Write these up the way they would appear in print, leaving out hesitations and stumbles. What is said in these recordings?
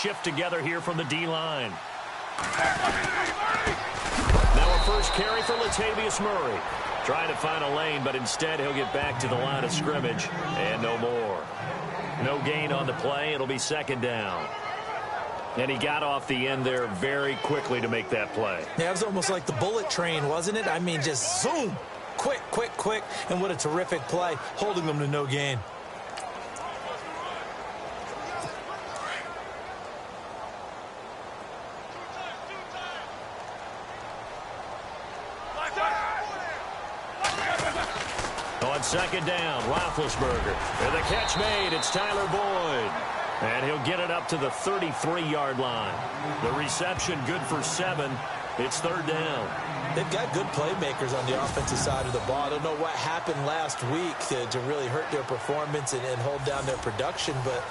shift together here from the D-line. Now a first carry for Latavius Murray. Trying to find a lane, but instead he'll get back to the line of scrimmage and no more. No gain on the play. It'll be second down. And he got off the end there very quickly to make that play. Yeah, it was almost like the bullet train, wasn't it? I mean, just zoom. Quick, quick, quick. And what a terrific play, holding them to no gain. On second down, Roethlisberger. And the catch made. It's Tyler Boyd. And he'll get it up to the 33-yard line. The reception good for 7. It's third down. They've got good playmakers on the offensive side of the ball. I don't know what happened last week to really hurt their performance and hold down their production, but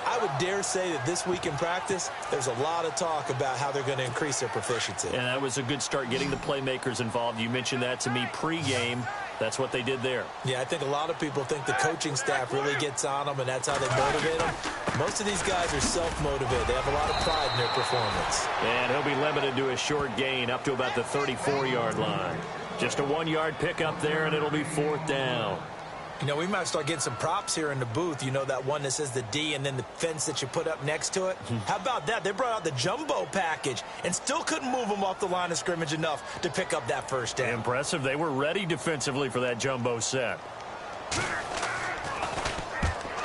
I would dare say that this week in practice, there's a lot of talk about how they're going to increase their proficiency. And that was a good start getting the playmakers involved. You mentioned that to me pregame. That's what they did there. Yeah, I think a lot of people think the coaching staff really gets on them, and that's how they motivate them. Most of these guys are self-motivated. They have a lot of pride in their performance. And he'll be limited to a short gain up to about the 34-yard line. Just a 1-yard pickup there, and it'll be fourth down. You know, we might start getting some props here in the booth. You know, that one that says the D and then the fence that you put up next to it? How about that? They brought out the jumbo package and still couldn't move them off the line of scrimmage enough to pick up that first down. Impressive. They were ready defensively for that jumbo set.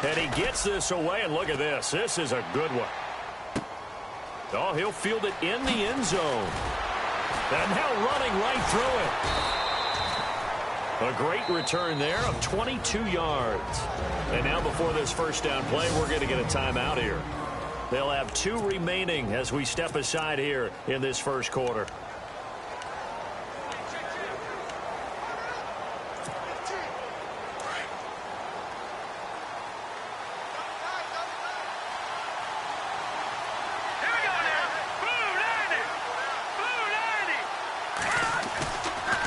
And he gets this away, and look at this. This is a good one. Oh, he'll field it in the end zone. And now running right through it. A great return there of 22 yards. And now before this first down play, we're going to get a timeout here. They'll have 2 remaining as we step aside here in this first quarter.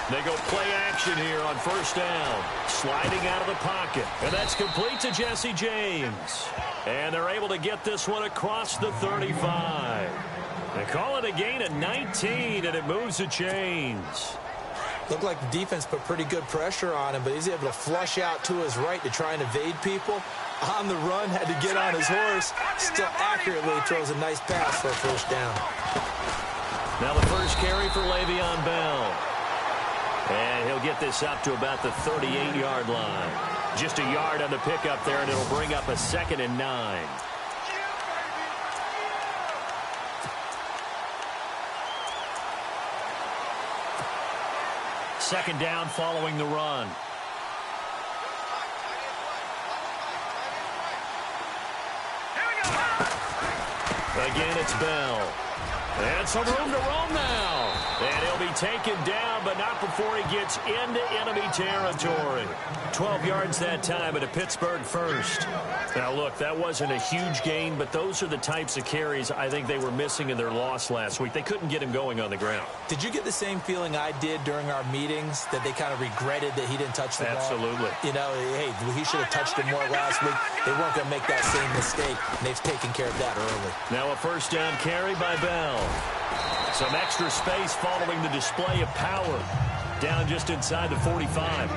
They go play action here on first down. Sliding out of the pocket. And that's complete to Jesse James. And they're able to get this one across the 35. They call it a gain of 19, and it moves the chains. Looked like the defense put pretty good pressure on him, but he's able to flush out to his right to try and evade people. On the run, had to get on his horse. Still accurately throws a nice pass for a first down. Now the first carry for Le'Veon Bell. And he'll get this up to about the 38-yard line. Just a yard on the pickup there, and it'll bring up a 2nd and 9. Second down following the run. Again, it's Bell. And some room to roam now. And he'll be taken down, but not before he gets into enemy territory. 12 yards that time at a Pittsburgh first. Now, look, that wasn't a huge gain, but those are the types of carries I think they were missing in their loss last week. They couldn't get him going on the ground. Did you get the same feeling I did during our meetings, that they kind of regretted that he didn't touch the ball? Absolutely. You know, hey, he should have touched it more last week. They weren't going to make that same mistake, and they've taken care of that early. Now a first down carry by Bell. Some extra space following the display of power. Down just inside the 45.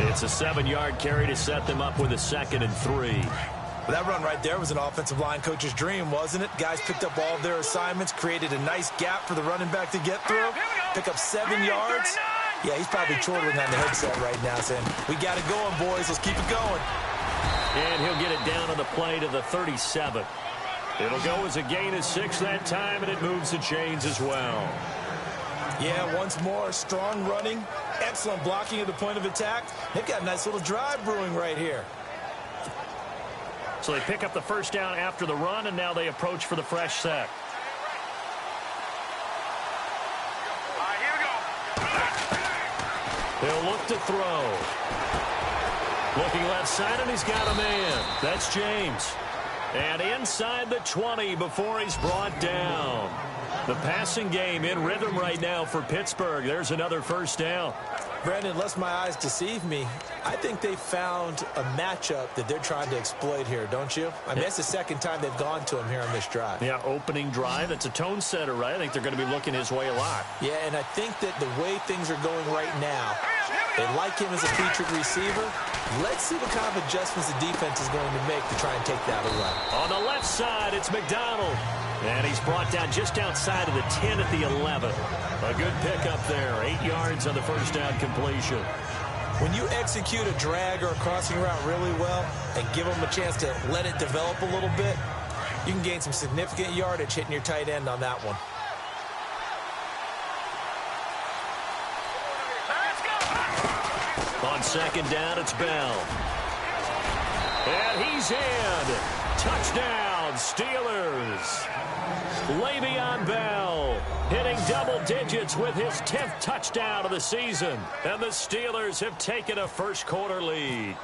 It's a 7-yard carry to set them up with a 2nd and 3. Well, that run right there was an offensive line coach's dream, wasn't it? Guys picked up all of their assignments, created a nice gap for the running back to get through. Pick up 7 yards. Yeah, he's probably chortling on the headset right now saying, we got it going, boys. Let's keep it going. And he'll get it down on the play to the 37. It'll go as a gain of 6 that time, and it moves the chains as well. Yeah, once more, strong running, excellent blocking at the point of attack. They've got a nice little drive brewing right here. So they pick up the first down after the run, and now they approach for the fresh set. All right, here we go. They'll look to throw. Looking left side, and he's got a man. That's James. And inside the 20 before he's brought down. The passing game in rhythm right now for Pittsburgh. There's another first down. Brandon, unless my eyes deceive me, I think they found a matchup that they're trying to exploit here, don't you? I mean, that's the second time they've gone to him here on this drive. Yeah, opening drive. That's a tone setter, right? I think they're going to be looking his way a lot. Yeah, and I think that the way things are going right now, they like him as a featured receiver. Let's see what kind of adjustments the defense is going to make to try and take that away. On the left side, it's McDonald. And he's brought down just outside of the 10 at the 11. A good pickup there. 8 yards on the first down completion. When you execute a drag or a crossing route really well and give them a chance to let it develop a little bit, you can gain some significant yardage hitting your tight end on that one. On second down, it's Bell. And he's in. Touchdown, Steelers. Le'Veon Bell hitting double digits with his 10th touchdown of the season. And the Steelers have taken a first-quarter lead.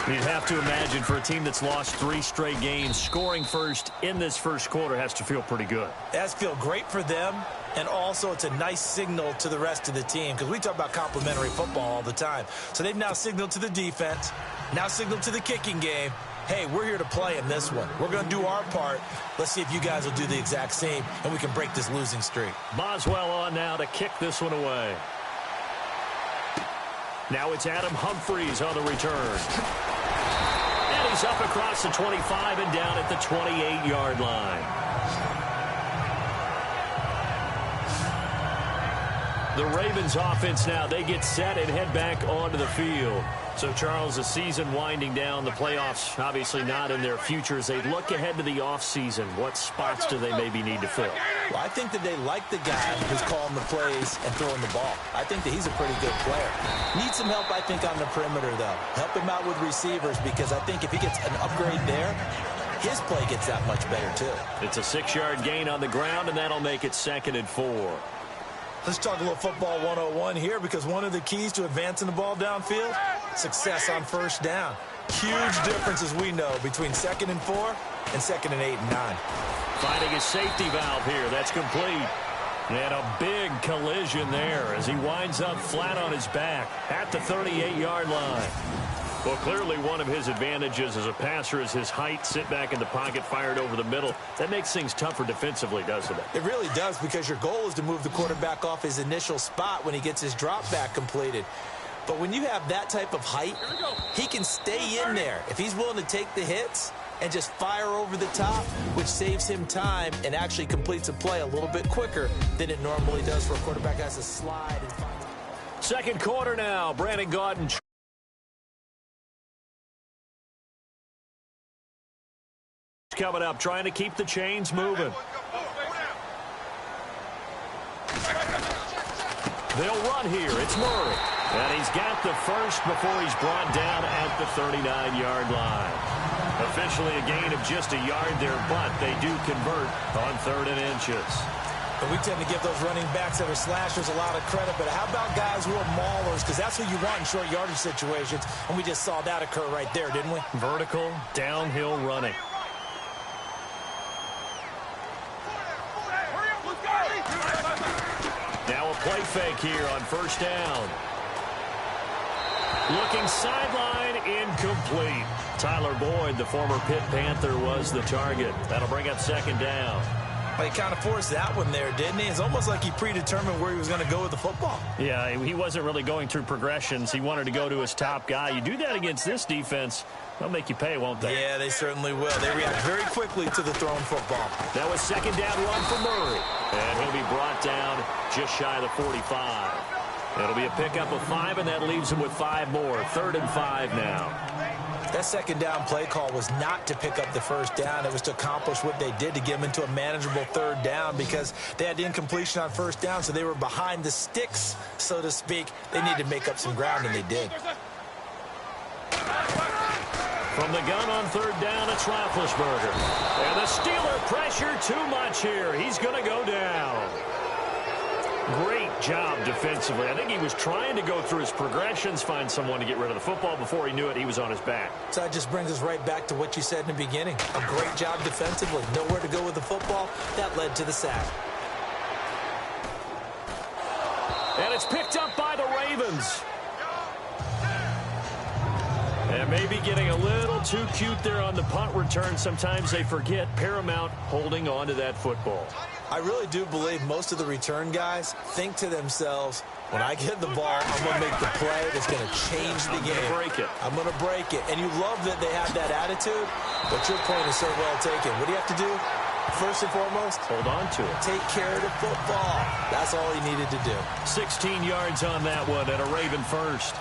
You'd have to imagine for a team that's lost 3 straight games, scoring first in this first quarter has to feel pretty good. That's feel great for them, and also it's a nice signal to the rest of the team because we talk about complimentary football all the time. So they've now signaled to the defense, now signaled to the kicking game, hey, we're here to play in this one. We're going to do our part. Let's see if you guys will do the exact same, and we can break this losing streak. Boswell on now to kick this one away. Now it's Adam Humphries on the return. And he's up across the 25 and down at the 28-yard line. The Ravens offense now, they get set and head back onto the field. So, Charles, the season winding down, the playoffs obviously not in their future. As they look ahead to the offseason, what spots do they maybe need to fill? Well, I think that they like the guy who's calling the plays and throwing the ball. I think that he's a pretty good player. Needs some help, I think, on the perimeter, though. Help him out with receivers because I think if he gets an upgrade there, his play gets that much better, too. It's a 6-yard gain on the ground, and that'll make it 2nd and 4. Let's talk a little football 101 here because one of the keys to advancing the ball downfield, success on first down. Huge difference, as we know, between 2nd and 4 and 2nd and 8 and 9. Finding a safety valve here. That's complete. And a big collision there as he winds up flat on his back at the 38-yard line. Well, clearly one of his advantages as a passer is his height. Sit back in the pocket, fired over the middle. That makes things tougher defensively, doesn't it? It really does because your goal is to move the quarterback off his initial spot when he gets his drop back completed. But when you have that type of height, he can stay in there. If he's willing to take the hits and just fire over the top, which saves him time and actually completes a play a little bit quicker than it normally does for a quarterback that has to slide. And find... Second quarter now. Brandon Gaudin coming up, trying to keep the chains moving. They'll run here. It's Murray. And he's got the first before he's brought down at the 39-yard line. Officially a gain of just a yard there, but they do convert on 3rd and inches. But we tend to give those running backs that are slashers a lot of credit. But how about guys who are maulers? Because that's what you want in short yardage situations. And we just saw that occur right there, didn't we? Vertical, downhill running. Now a play fake here on first down. Looking sideline, incomplete. Tyler Boyd, the former Pitt Panther, was the target. That'll bring up 2nd down. Well, he kind of forced that one there, didn't he? It's almost like he predetermined where he was going to go with the football. Yeah, he wasn't really going through progressions. He wanted to go to his top guy. You do that against this defense, they'll make you pay, won't they? Yeah, they certainly will. They react very quickly to the thrown football. That was 2nd down run for Murray. And he'll be brought down just shy of the 45. It'll be a pickup of 5, and that leaves him with 5 more. 3rd and 5 now. That 2nd down play call was not to pick up the first down. It was to accomplish what they did to get them into a manageable 3rd down because they had incompletion on first down, so they were behind the sticks, so to speak. They needed to make up some ground, and they did. From the gun on 3rd down, it's Roethlisberger. And the Steeler pressure too much here. He's going to go down. Great job defensively. I think he was trying to go through his progressions, find someone to get rid of the football. Before he knew it, he was on his back. So that just brings us right back to what you said in the beginning. A great job defensively. Nowhere to go with the football. That led to the sack. And it's picked up by the Ravens. And maybe getting a little too cute there on the punt return. Sometimes they forget paramount holding on to that football. I really do believe most of the return guys think to themselves, when I get the ball, I'm going to make the play that's going to change the game. I'm going to break it. And you love that they have that attitude, but your point is so well taken. What do you have to do? First and foremost, hold on to it. Take care of the football. That's all he needed to do. 16 yards on that one and a Raven first.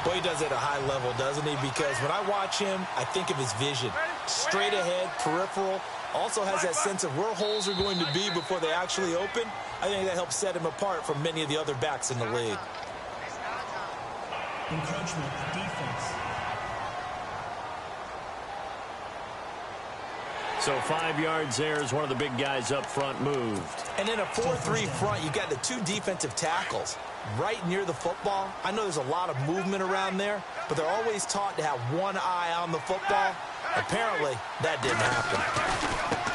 Boy, he does it at a high level, doesn't he? Because when I watch him, I think of his vision. Straight ahead, peripheral. Also has that sense of where holes are going to be before they actually open. I think that helps set him apart from many of the other backs in the league. Encroachment defense. So 5 yards there as one of the big guys up front moved. And in a 4-3 front, you've got the two defensive tackles right near the football. I know there's a lot of movement around there, but they're always taught to have one eye on the football. Apparently, that didn't happen.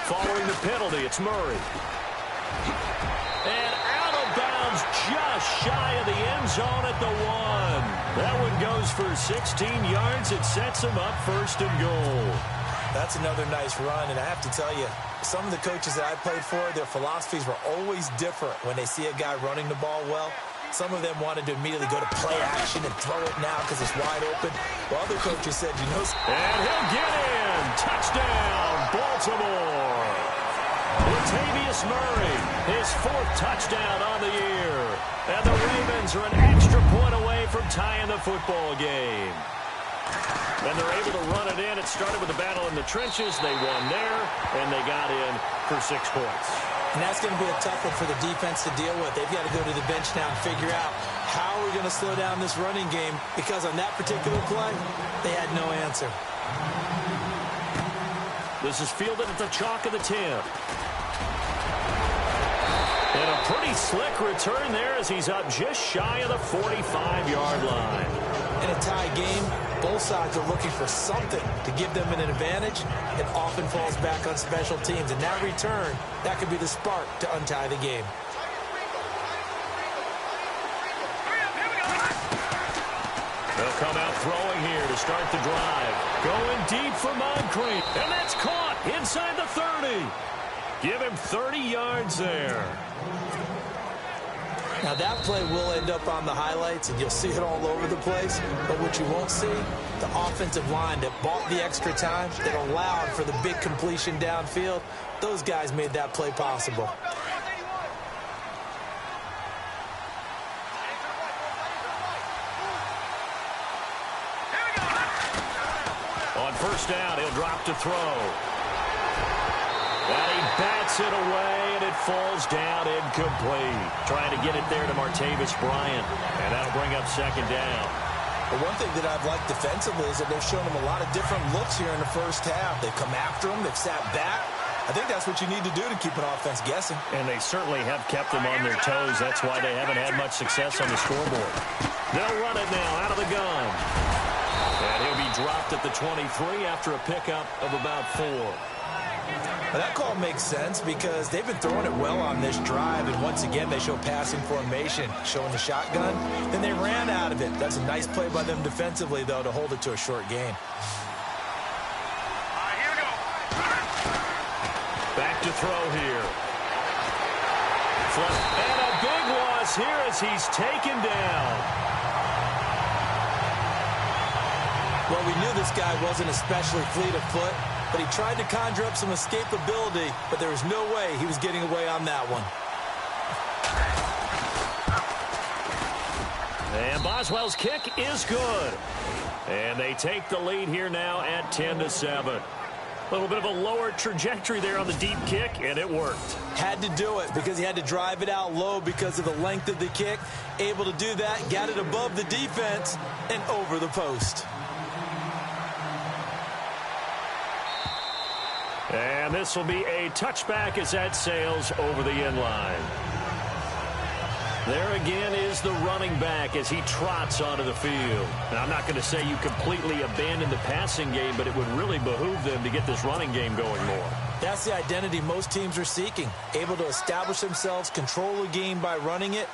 Following the penalty, it's Murray. And out of bounds, just shy of the end zone at the 1. That one goes for 16 yards. It sets him up first and goal. That's another nice run, and I have to tell you, some of the coaches that I played for, their philosophies were always different when they see a guy running the ball well. Some of them wanted to immediately go to play action and throw it now because it's wide open. While other coaches said, you know... And he'll get in! Touchdown, Baltimore! Latavius Murray, his 4th touchdown on the year. And the Ravens are an extra point away from tying the football game. And they're able to run it in. It started with a battle in the trenches. They won there, and they got in for 6 points. And that's going to be a tough one for the defense to deal with. They've got to go to the bench now and figure out how we're going to slow down this running game, because on that particular play, they had no answer. This is fielded at the chalk of the 10. And a pretty slick return there as he's up just shy of the 45-yard line. In a tie game, both sides are looking for something to give them an advantage. It often falls back on special teams. And that return, that could be the spark to untie the game. They'll come out throwing here to start the drive. Going deep for Moncrief. And that's caught inside the 30. Give him 30 yards there. Now, that play will end up on the highlights, and you'll see it all over the place. But what you won't see, the offensive line that bought the extra time, that allowed for the big completion downfield, those guys made that play possible. On first down, he'll drop to throw. And he bats it away, and it falls down incomplete. Trying to get it there to Martavis Bryant, and that'll bring up second down. But one thing that I've liked defensively is that they've shown him a lot of different looks here in the first half. They've come after him. They've sat back. I think that's what you need to do to keep an offense guessing. And they certainly have kept them on their toes. That's why they haven't had much success on the scoreboard. They'll run it now out of the gun. And he'll be dropped at the 23 after a pickup of about 4. Now, that call makes sense because they've been throwing it well on this drive, and once again they show passing formation, showing the shotgun. Then they ran out of it. That's a nice play by them defensively, though, to hold it to a short gain. Here we go. Back to throw here. And a big loss here as he's taken down. Well, we knew this guy wasn't especially fleet of foot, but he tried to conjure up some escapability, but there was no way he was getting away on that one. And Boswell's kick is good. And they take the lead here now at 10-7. A little bit of a lower trajectory there on the deep kick, and it worked. Had to do it because he had to drive it out low because of the length of the kick. Able to do that, got it above the defense and over the post. And this will be a touchback as that sails over the end line. There again is the running back as he trots onto the field. Now, I'm not going to say you completely abandon the passing game, but it would really behoove them to get this running game going more. That's the identity most teams are seeking. Able to establish themselves, control the game by running it,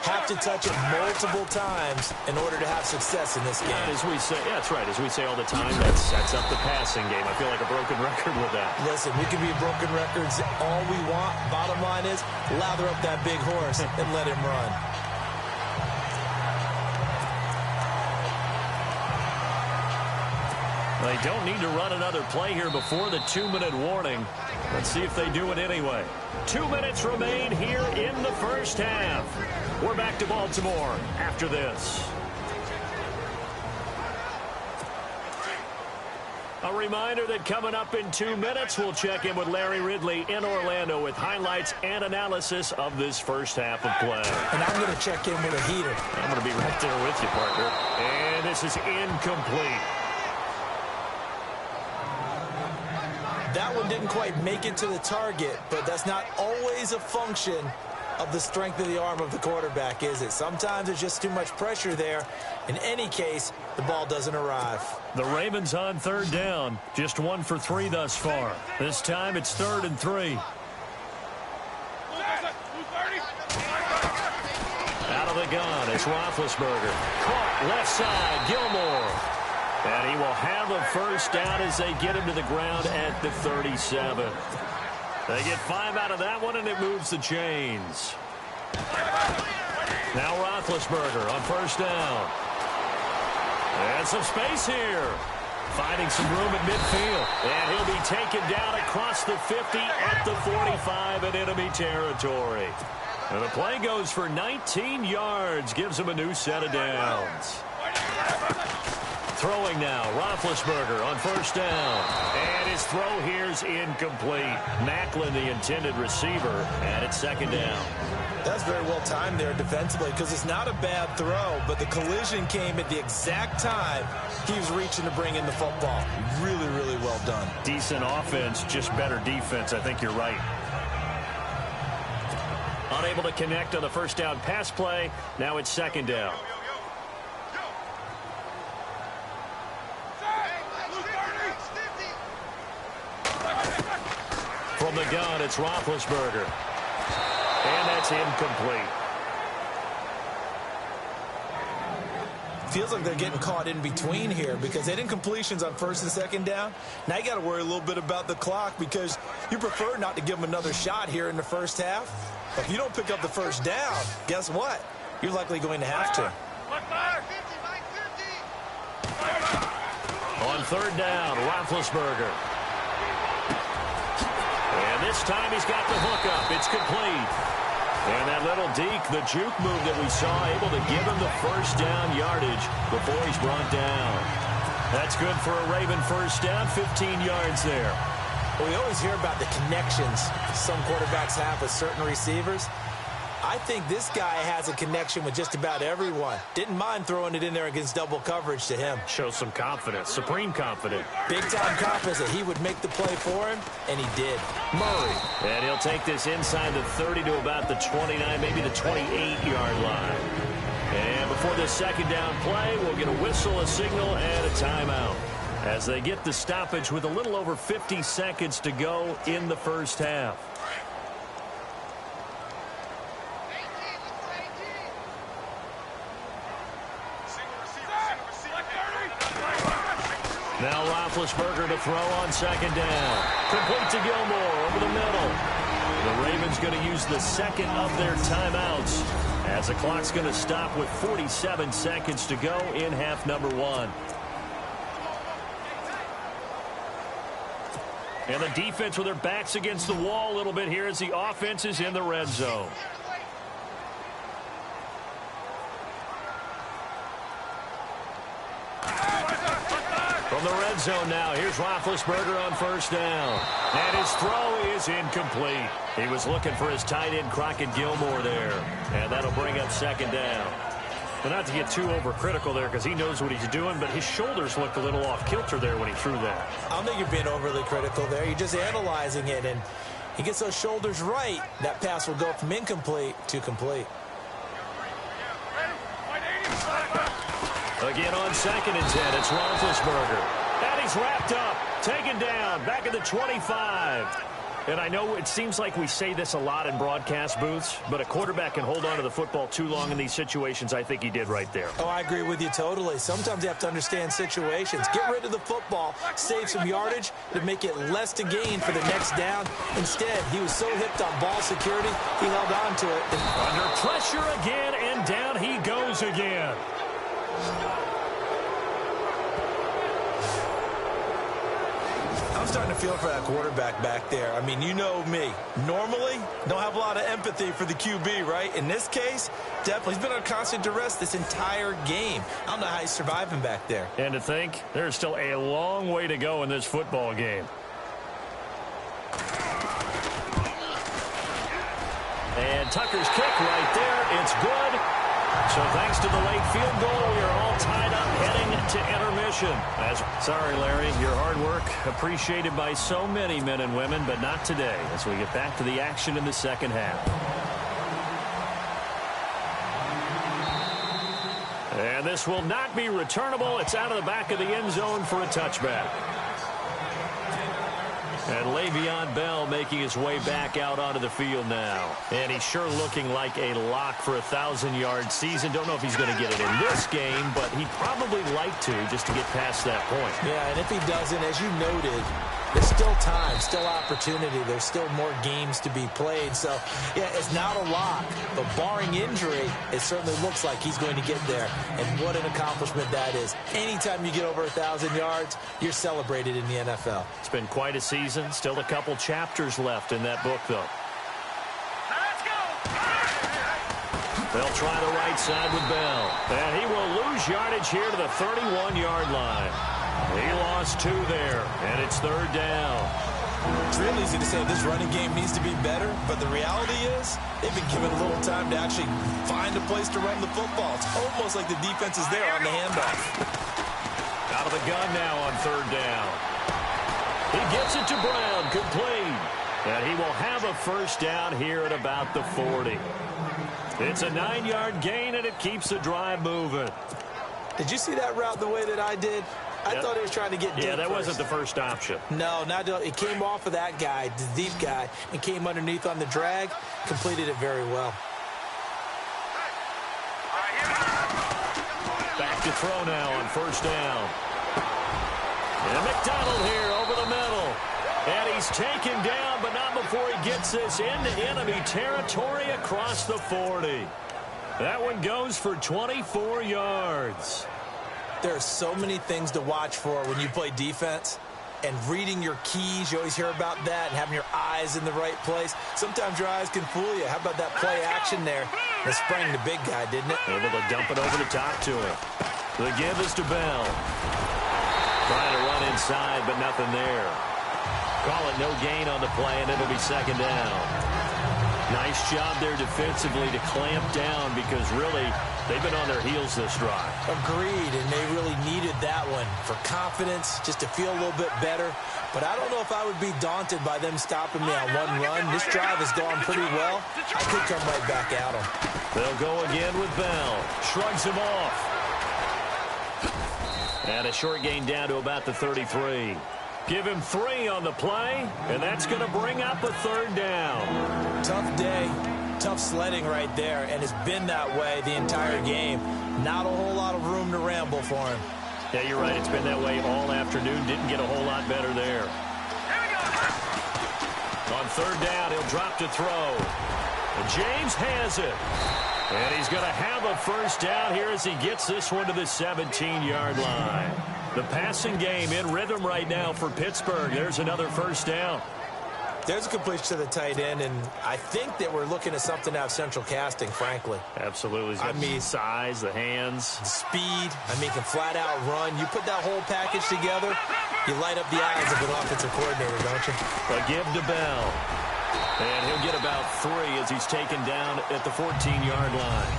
have to touch it multiple times in order to have success in this game. As we say, yeah, that's right. As we say all the time, that sets up the passing game. I feel like a broken record with that. Listen, we can be broken records all we want. Bottom line is, lather up that big horse and let him run. They don't need to run another play here before the 2-minute warning. Let's see if they do it anyway. 2 minutes remain here in the first half. We're back to Baltimore after this. A reminder that coming up in 2 minutes, we'll check in with Larry Ridley in Orlando with highlights and analysis of this first half of play. And I'm going to check in with a heater. I'm going to be right there with you, partner. And this is incomplete. That one didn't quite make it to the target, but that's not always a function of the strength of the arm of the quarterback, is it? Sometimes there's just too much pressure there. In any case, the ball doesn't arrive. The Ravens on third down. Just 1 for 3 thus far. This time it's 3rd and 3. Out of the gun, it's Roethlisberger. Caught left side, Gilmore. And he will have a first down as they get him to the ground at the 37. They get 5 out of that one, and it moves the chains. Now Roethlisberger on first down. And some space here. Finding some room at midfield. And he'll be taken down across the 50 at the 45 in enemy territory. And the play goes for 19 yards. Gives him a new set of downs. Throwing now, Roethlisberger on first down. And his throw here's incomplete. Macklin, the intended receiver, and it's 2nd down. That's very well timed there defensively because it's not a bad throw, but the collision came at the exact time he was reaching to bring in the football. Really, really well done. Decent offense, just better defense. I think you're right. Unable to connect on the first down pass play. Now it's 2nd down. From the gun, it's Roethlisberger. And that's incomplete. Feels like they're getting caught in between here because they didn't incompletions on 1st and 2nd down. Now you got to worry a little bit about the clock because you prefer not to give them another shot here in the first half. But if you don't pick up the first down, guess what? You're likely going to have to. On 3rd down, Roethlisberger. And this time he's got the hookup. It's complete. And that little deke, the juke move that we saw, able to give him the first down yardage before he's brought down. That's good for a Raven first down, 15 yards there. Well, we always hear about the connections some quarterbacks have with certain receivers. I think this guy has a connection with just about everyone. Didn't mind throwing it in there against double coverage to him. Shows some confidence, supreme confidence. Big-time confidence that he would make the play for him, and he did. Murray. And he'll take this inside the 30 to about the 29, maybe the 28-yard line. And before this 2nd down play, we'll get a whistle, a signal, and a timeout. As they get the stoppage with a little over 50 seconds to go in the first half. Now Roethlisberger to throw on 2nd down. Complete to Gilmore over the middle. The Ravens going to use the 2nd of their timeouts as the clock's going to stop with 47 seconds to go in half number 1. And the defense with their backs against the wall a little bit here as the offense is in the red zone. From the red zone now, here's Roethlisberger on first down. And his throw is incomplete. He was looking for his tight end, Crockett Gilmore there. And that'll bring up 2nd down. But not to get too overcritical there because he knows what he's doing, but his shoulders looked a little off kilter there when he threw that. I don't think you're being overly critical there. You're just analyzing it, and he gets those shoulders right. That pass will go from incomplete to complete. Again on 2nd and 10, it's Roethlisberger. And he's wrapped up, taken down, back at the 25. And I know it seems like we say this a lot in broadcast booths, but a quarterback can hold on to the football too long in these situations. I think he did right there. Oh, I agree with you totally. Sometimes you have to understand situations. Get rid of the football, save some yardage to make it less to gain for the next down. Instead, he was so hipped on ball security, he held on to it. Under pressure again, and down he goes again. I'm starting to feel for that quarterback back there. I mean, you know me. Normally, don't have a lot of empathy for the QB, right? In this case, definitely. He's been on constant duress this entire game. I don't know how he's surviving back there. And to think, there's still a long way to go in this football game. And Tucker's kick right there. It's good. So thanks to the late field goal, we are all tied up heading to intermission. Sorry, Larry, your hard work appreciated by so many men and women, but not today as we get back to the action in the second half. And this will not be returnable. It's out of the back of the end zone for a touchback. And Le'Veon Bell making his way back out onto the field now. And he's sure looking like a lock for a 1,000-yard season. Don't know if he's going to get it in this game, but he'd probably like to just to get past that point. Yeah, and if he doesn't, as you noted, there's still time, still opportunity. There's still more games to be played. So, yeah, it's not a lock. But barring injury, it certainly looks like he's going to get there. And what an accomplishment that is. Anytime you get over 1,000 yards, you're celebrated in the NFL. It's been quite a season. Still a couple chapters left in that book, though. Let's go! They'll try the right side with Bell. And he will lose yardage here to the 31-yard line. He lost 2 there, and it's 3rd down. It's real easy to say this running game needs to be better, but the reality is they've been given a little time to actually find a place to run the football. It's almost like the defense is there on the handoff. Out of the gun now on 3rd down. He gets it to Brown, complete. And he will have a first down here at about the 40. It's a 9-yard gain, and it keeps the drive moving. Did you see that route the way that I did? I thought he was trying to get deep. Yeah, that first. wasn't the first option. No, it came off of that guy, the deep guy, and came underneath on the drag, completed it very well. Back to throw now on 1st down. And McDonald here over the middle. And he's taken down, but not before he gets this into enemy territory across the 40. That one goes for 24 yards. There are so many things to watch for when you play defense. And reading your keys, you always hear about that, and having your eyes in the right place. Sometimes your eyes can fool you. How about that play action there? It sprang the big guy, didn't it? Able to dump it over the top to him. The give is to Bell. Trying to run inside, but nothing there. Call it no gain on the play, and it'll be 2nd down. Nice job there defensively to clamp down because really they've been on their heels this drive. Agreed, and they really needed that one for confidence, just to feel a little bit better. But I don't know if I would be daunted by them stopping me on one run. This drive has gone pretty well. I could come right back at them. They'll go again with Bell. Shrugs him off. And a short gain down to about the 33. Give him 3 on the play, and that's going to bring up a 3rd down. Tough day, tough sledding right there, and it's been that way the entire game. Not a whole lot of room to ramble for him. Yeah, you're right. It's been that way all afternoon. Didn't get a whole lot better there. On 3rd down, he'll drop to throw. And James has it. And he's going to have a first down here as he gets this one to the 17-yard line. The passing game in rhythm right now for Pittsburgh. There's another first down. There's a completion to the tight end, and I think that we're looking at something out of central casting, frankly. Absolutely. I mean, size, the hands. Speed. I mean, can flat out run. You put that whole package together, you light up the eyes of an offensive coordinator, don't you? A give to Bell. And he'll get about 3 as he's taken down at the 14-yard line.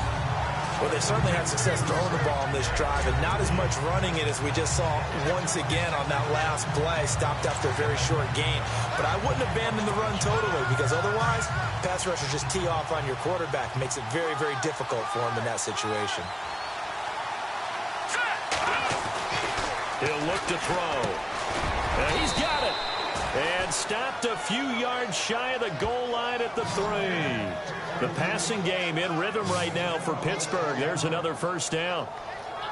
Well, they certainly had success throwing the ball in this drive, and not as much running it as we just saw once again on that last play. Stopped after a very short gain. But I wouldn't abandon the run totally, because otherwise, pass rushers just tee off on your quarterback. Makes it very, very difficult for him in that situation. Set! He'll look to throw. He's got it. And stopped a few yards shy of the goal line at the 3. The passing game in rhythm right now for Pittsburgh. There's another first down.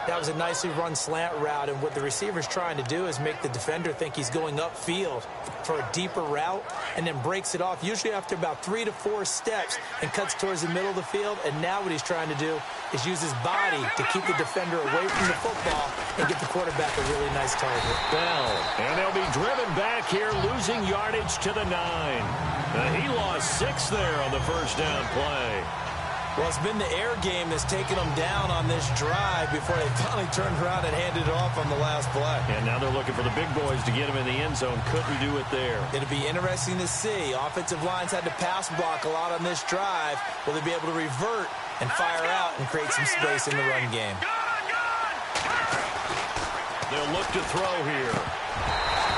That was a nicely run slant route, and what the receiver's trying to do is make the defender think he's going upfield for a deeper route and then breaks it off, usually after about 3 to 4 steps, and cuts towards the middle of the field. And now what he's trying to do is use his body to keep the defender away from the football and get the quarterback a really nice target. Bell, and they'll be driven back here, losing yardage to the 9. He lost 6 there on the first down play. Well, it's been the air game that's taken them down on this drive before they finally turned around and handed it off on the last play. And now they're looking for the big boys to get him in the end zone. Couldn't do it there. It'll be interesting to see. Offensive lines had to pass block a lot on this drive. Will they be able to revert and fire out and create some space in the run game? They'll look to throw here.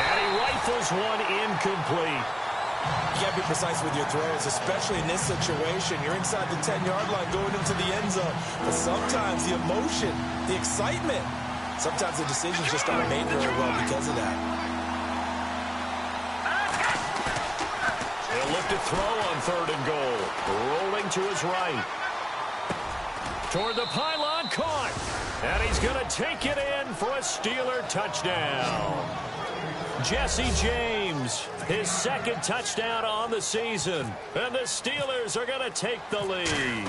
And he rifles one incomplete. You can't be precise with your throws, especially in this situation. You're inside the 10-yard line going into the end zone. But sometimes the emotion, the excitement, sometimes the decisions just aren't made very well because of that. He'll look to throw on 3rd and goal. Rolling to his right. Toward the pylon, caught. And he's going to take it in for a Steeler touchdown. Jesse James, his 2nd touchdown on the season. And the Steelers are going to take the lead.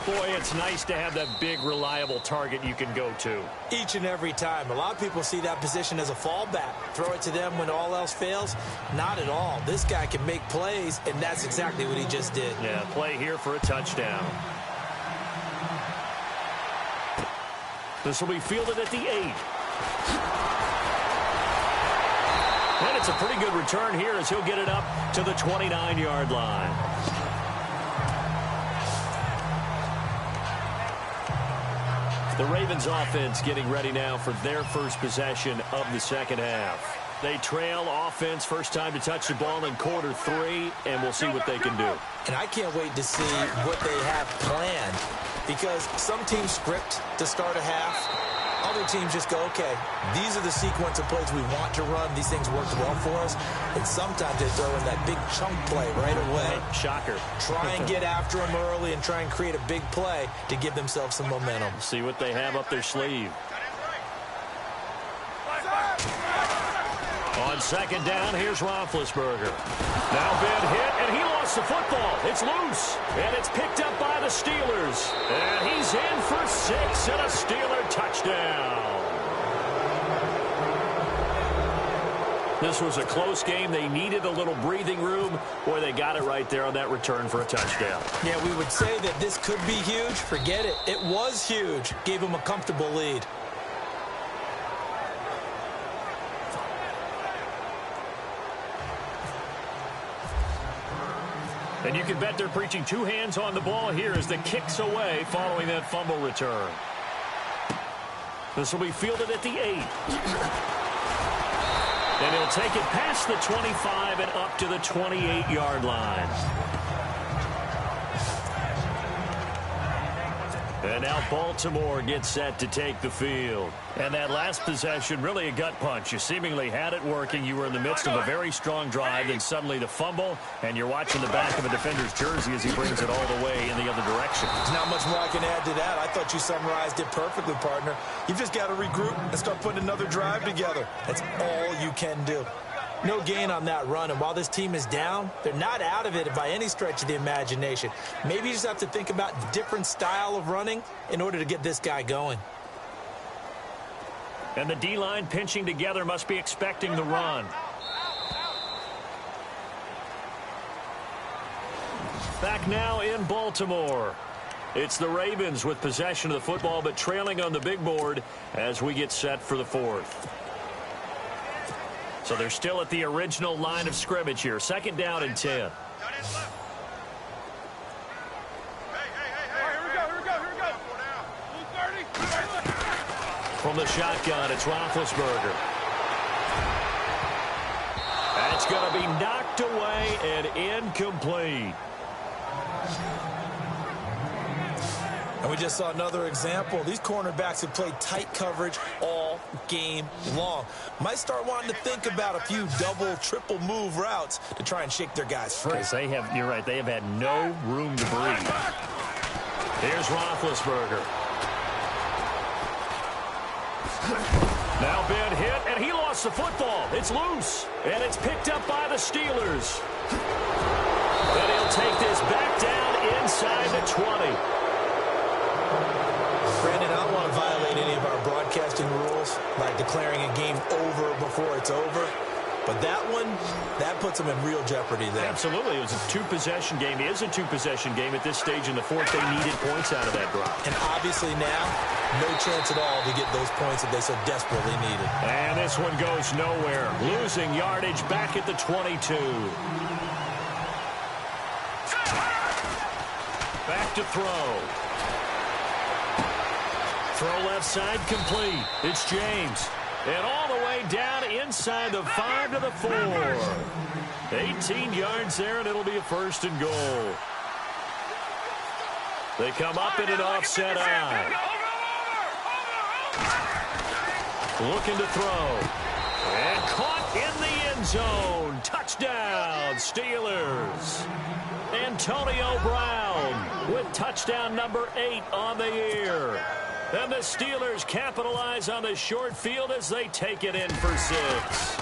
Boy, it's nice to have that big, reliable target you can go to. Each and every time. A lot of people see that position as a fallback. Throw it to them when all else fails. Not at all. This guy can make plays, and that's exactly what he just did. Yeah, play here for a touchdown. This will be fielded at the 8. And it's a pretty good return here as he'll get it up to the 29-yard line. The Ravens offense getting ready now for their first possession of the second half. They trail offense, first time to touch the ball in quarter 3, and we'll see what they can do. And I can't wait to see what they have planned, because some teams script to start a half. Other teams just go, okay, these are the sequence of plays we want to run. These things worked well for us. And sometimes they throw in that big chunk play right away. Shocker. Try and get after them early and try and create a big play to give themselves some momentum. See what they have up their sleeve. On 2nd down, here's Roethlisberger. Now been hit, and he lost the football. It's loose, and it's picked up by the Steelers. And he's in for 6 and a Steeler touchdown. This was a close game. They needed a little breathing room. Boy, they got it right there on that return for a touchdown. Yeah, we would say that this could be huge. Forget it. It was huge. Gave them a comfortable lead. And you can bet they're preaching 2 hands on the ball here as the kick's away following that fumble return. This will be fielded at the 8. And he'll take it past the 25 and up to the 28-yard line. And now Baltimore gets set to take the field. And that last possession, really a gut punch. You seemingly had it working. You were in the midst of a very strong drive, and suddenly the fumble, and you're watching the back of a defender's jersey as he brings it all the way in the other direction. There's not much more I can add to that. I thought you summarized it perfectly, partner. You've just got to regroup and start putting another drive together. That's all you can do. No gain on that run, and while this team is down, they're not out of it by any stretch of the imagination. Maybe you just have to think about a different style of running in order to get this guy going. And the D-line pinching together must be expecting the run. Back now in Baltimore. It's the Ravens with possession of the football, but trailing on the big board as we get set for the 4th. So they're still at the original line of scrimmage here. 2nd down and 10. From the shotgun, it's Roethlisberger. And it's going to be knocked away and incomplete. And we just saw another example. These cornerbacks have played tight coverage all game long. Might start wanting to think about a few double, triple move routes to try and shake their guys free. You're right, they have had no room to breathe. Here's Roethlisberger. Now Ben hit, and he lost the football. It's loose, and it's picked up by the Steelers. But he'll take this back down inside the 20. Brandon, I don't want to violate any of our broadcasting rules, like declaring a game over before it's over. But that one, that puts them in real jeopardy there. Absolutely. It was a two-possession game. It is a two-possession game at this stage in the fourth. They needed points out of that drive. And obviously now, no chance at all to get those points that they so desperately needed. And this one goes nowhere. Losing yardage back at the 22. Back to throw. Throw left side complete. It's James. And all the way down inside the 5 to the 4. 18 yards there, and it'll be a first and goal. They come up in an offset eye. Looking to throw. And caught in the end zone. Touchdown, Steelers. Antonio Brown with touchdown number 8 on the year. And the Steelers capitalize on the short field as they take it in for 6.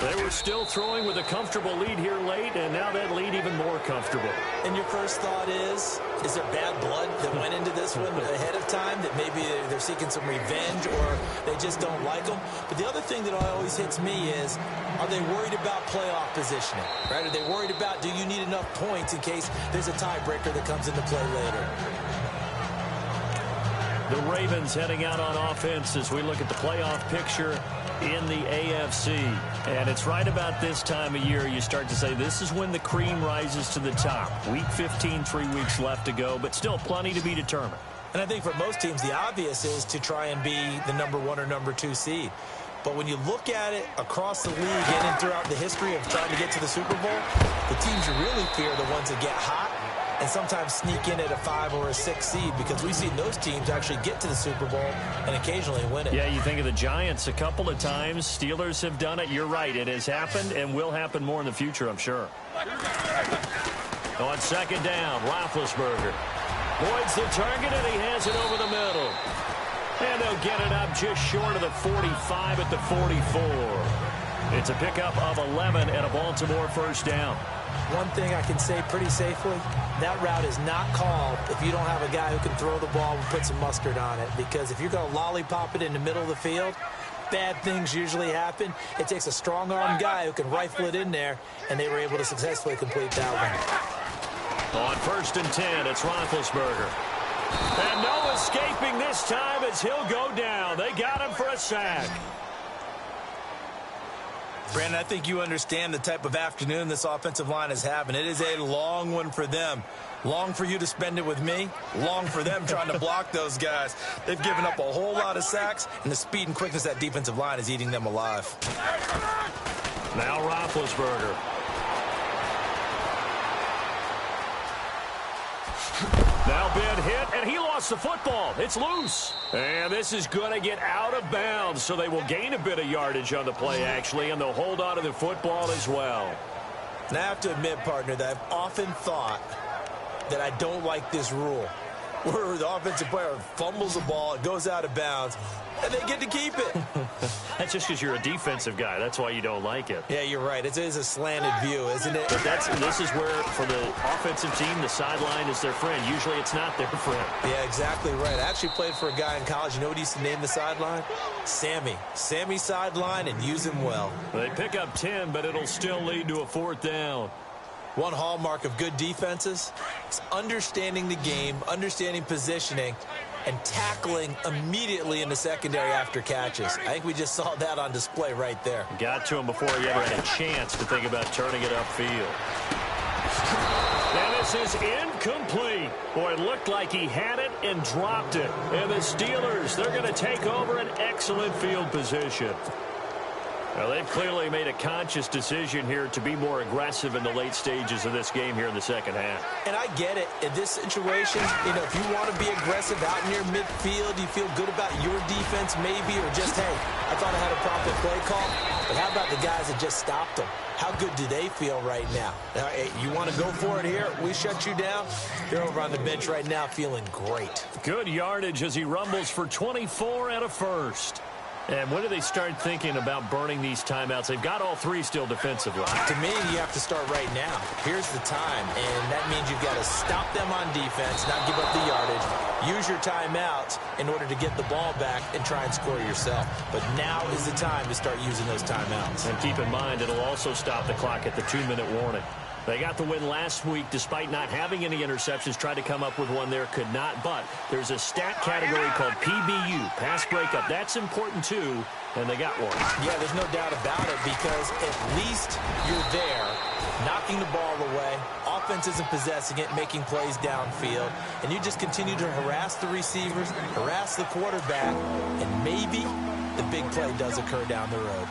They were still throwing with a comfortable lead here late, and now that lead even more comfortable. And your first thought is there bad blood that went into this one ahead of time, that maybe they're seeking some revenge or they just don't like them? But the other thing that always hits me is, are they worried about playoff positioning? Right? Are they worried about, do you need enough points in case there's a tiebreaker that comes into play later? The Ravens heading out on offense as we look at the playoff picture in the AFC. And it's right about this time of year you start to say this is when the cream rises to the top. Week 15, 3 weeks left to go, but still plenty to be determined. And I think for most teams, the obvious is to try and be the number 1 or number 2 seed. But when you look at it across the league and throughout the history of trying to get to the Super Bowl, the teams you really fear are the ones that get hot and sometimes sneak in at a 5 or a 6 seed, because we've seen those teams actually get to the Super Bowl and occasionally win it. Yeah, you think of the Giants a couple of times. Steelers have done it. You're right. It has happened and will happen more in the future, I'm sure. On second down, Roethlisberger voids the target, and he has it over the middle. And they'll get it up just short of the 45 at the 44. It's a pickup of 11 and a Baltimore first down. One thing I can say pretty safely, that route is not called if you don't have a guy who can throw the ball and put some mustard on it. Because if you're going to lollipop it in the middle of the field, bad things usually happen. It takes a strong-arm guy who can rifle it in there, and they were able to successfully complete that one. On first and 10, it's Roethlisberger. And no escaping this time as he'll go down. They got him for a sack. Brandon, I think you understand the type of afternoon this offensive line is having. It is a long one for them. Long for you to spend it with me. Long for them trying to block those guys. They've given up a whole lot of sacks, and the speed and quickness of that defensive line is eating them alive. Now Roethlisberger. Now Ben hit, and he lost the football. It's loose. And this is going to get out of bounds, so they will gain a bit of yardage on the play, actually, and they'll hold on to the football as well. And I have to admit, partner, that I've often thought that I don't like this rule, where the offensive player fumbles the ball, it goes out of bounds, and they get to keep it. That's just because you're a defensive guy. That's why you don't like it. Yeah, you're right. It is a slanted view, isn't it? But this is where, for the offensive team, the sideline is their friend. Usually it's not their friend. Yeah, exactly right. I actually played for a guy in college. You know what he used to name the sideline? Sammy. Sammy sideline, and use him well. They pick up 10, but it'll still lead to a fourth down. One hallmark of good defenses is understanding the game, understanding positioning, and tackling immediately in the secondary after catches. I think we just saw that on display right there. Got to him before he ever had a chance to think about turning it upfield. And this is incomplete. Boy, it looked like he had it and dropped it. And the Steelers, they're going to take over an excellent field position. Well, they've clearly made a conscious decision here to be more aggressive in the late stages of this game here in the second half. And I get it. In this situation, if you want to be aggressive out near midfield, you feel good about your defense maybe, or just, hey, I thought I had a proper play call. But how about the guys that just stopped them? How good do they feel right now? Hey, you want to go for it here? We shut you down. They're over on the bench right now feeling great. Good yardage as he rumbles for 24 and a first. And when do they start thinking about burning these timeouts? They've got all three still defensively. To me, you have to start right now. Here's the time, and that means you've got to stop them on defense, not give up the yardage. Use your timeouts in order to get the ball back and try and score yourself. But now is the time to start using those timeouts. And keep in mind, it'll also stop the clock at the 2-minute warning. They got the win last week despite not having any interceptions. Tried to come up with one there, could not. But there's a stat category called PBU, pass breakup. That's important too, and they got one. Yeah, there's no doubt about it, because at least you're there, knocking the ball away. Offense isn't possessing it, making plays downfield. And you just continue to harass the receivers, harass the quarterback, and maybe the big play does occur down the road.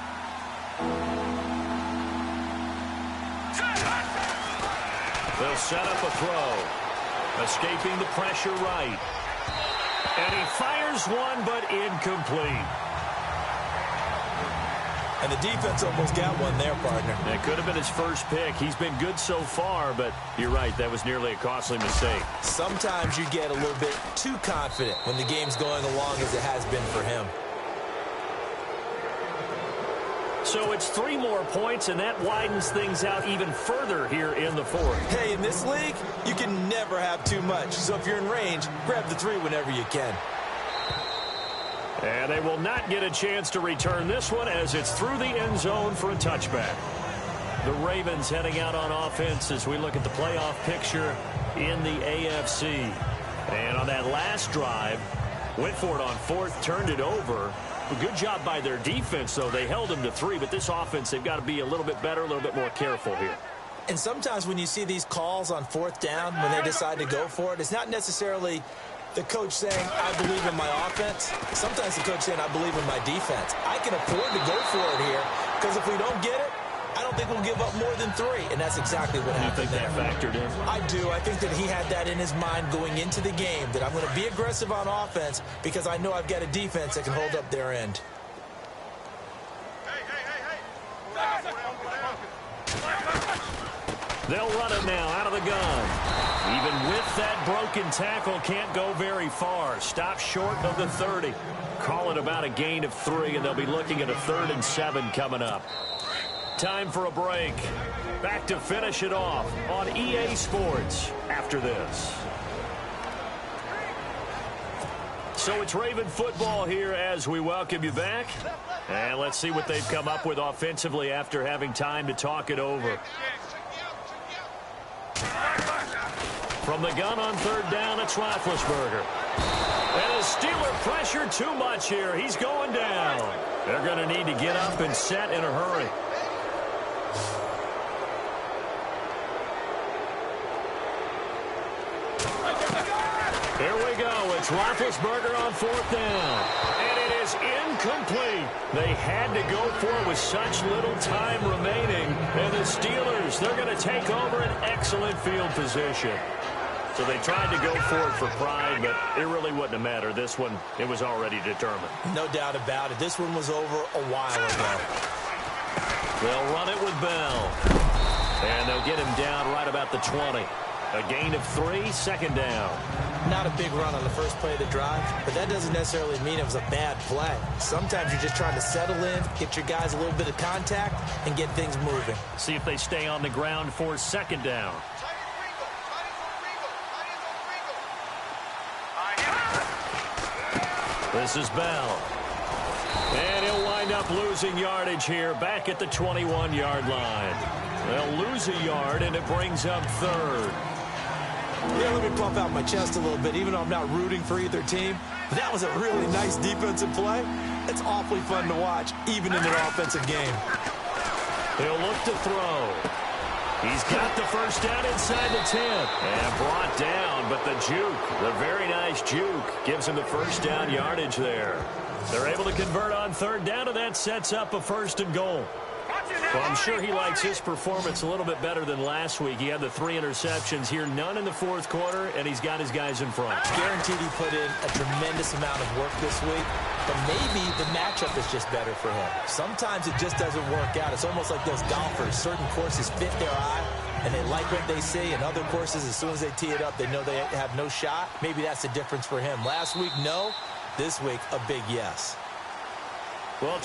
They'll set up a throw. Escaping the pressure right. And he fires one, but incomplete. And the defense almost got one there, partner. That could have been his first pick. He's been good so far, but you're right, that was nearly a costly mistake. Sometimes you get a little bit too confident when the game's going along as it has been for him. So it's 3 more points, and that widens things out even further here in the fourth. Hey, in this league, you can never have too much. So if you're in range, grab the 3 whenever you can. And they will not get a chance to return this one as it's through the end zone for a touchback. The Ravens heading out on offense as we look at the playoff picture in the AFC. And on that last drive, went for it on 4th, turned it over. A good job by their defense, though. They held them to 3, but this offense, they've got to be a little bit better, a little bit more careful here. And sometimes when you see these calls on 4th down, when they decide to go for it, it's not necessarily the coach saying, I believe in my offense. Sometimes the coach saying, I believe in my defense. I can afford to go for it here, because if we don't get it, I don't think we'll give up more than 3. And that's exactly what happened there. You think that factored in? I do. I think that he had that in his mind going into the game, that I'm going to be aggressive on offense because I know I've got a defense that can hold up their end. They'll run it now out of the gun. Even with that broken tackle, can't go very far. Stop short of the 30. Call it about a gain of 3, and they'll be looking at a 3rd and 7 coming up. Time for a break. Back to finish it off on EA Sports after this. So it's Raven football here as we welcome you back. And let's see what they've come up with offensively after having time to talk it over. From the gun on 3rd down, it's Roethlisberger. And the Steeler pressure too much here. He's going down. They're going to need to get up and set in a hurry. Here we go. It's Roethlisberger on 4th down. And it is incomplete. They had to go for it with such little time remaining. And the Steelers, they're going to take over an excellent field position. So they tried to go for it for pride, but it really wouldn't have mattered. This one, it was already determined. No doubt about it. This one was over a while ago. They'll run it with Bell. And they'll get him down right about the 20. A gain of 3, 2nd down. Not a big run on the first play of the drive, but that doesn't necessarily mean it was a bad play. Sometimes you're just trying to settle in, get your guys a little bit of contact, and get things moving. See if they stay on the ground for 2nd down. This is Bell. And he'll wind up losing yardage here back at the 21-yard line. They'll lose a yard, and it brings up 3rd. Yeah, let me pump out my chest a little bit, even though I'm not rooting for either team. But that was a really nice defensive play. It's awfully fun to watch, even in an offensive game. He'll look to throw. He's got the first down inside the 10. And brought down, but the juke, the very nice juke, gives him the first down yardage there. They're able to convert on third down, and that sets up a 1st and goal. Well, I'm sure he likes his performance a little bit better than last week. He had the 3 interceptions here, none in the 4th quarter, and he's got his guys in front. Guaranteed he put in a tremendous amount of work this week, but maybe the matchup is just better for him. Sometimes it just doesn't work out. It's almost like those golfers. Certain courses fit their eye, and they like what they see, and other courses, as soon as they tee it up, they know they have no shot. Maybe that's the difference for him. Last week, no. This week, a big yes. Well,